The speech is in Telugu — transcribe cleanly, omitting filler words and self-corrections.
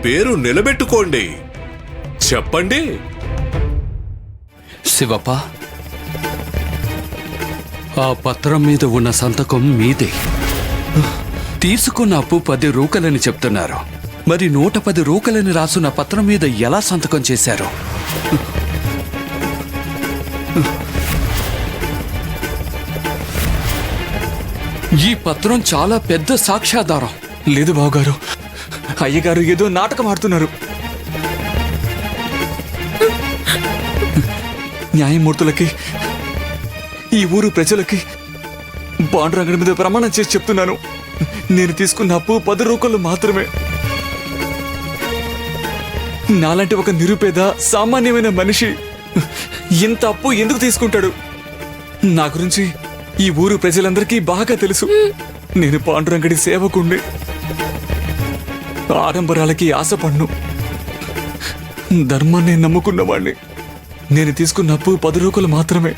పేరు నిలబెట్టుకోండి. చెప్పండి. శివప్ప, ఆ పత్రం మీద ఉన్న సంతకం మీదే. తీసుకున్న అప్పు 10 రూకలని చెప్తున్నారు. మరి 110 రూకలని రాసున్న పత్రం మీద ఎలా సంతకం చేశారు? ఈ పత్రం చాలా పెద్ద సాక్ష్యాధారం. లేదు బావగారు, అయ్యగారు ఏదో నాటకం ఆడుతున్నారు. న్యాయమూర్తులకి, ఈ ఊరు ప్రజలకి పాండురంగడి మీద ప్రమాణం చేసి చెప్తున్నాను, నేను తీసుకున్న అప్పు 10 రూకలు మాత్రమే. నాలాంటి ఒక నిరుపేద సామాన్యమైన మనిషి ఇంత అప్పు ఎందుకు తీసుకుంటాడు? నా గురించి ఈ ఊరు ప్రజలందరికీ బాగా తెలుసు. నేను పాండురంగడి సేవకుణ్ణి, ఆడంబరాలకి ఆశపడ్ను, ధర్మాన్ని నమ్ముకున్నవాణ్ణి. నేను తీసుకున్న అప్పు 10 రూకలు మాత్రమే.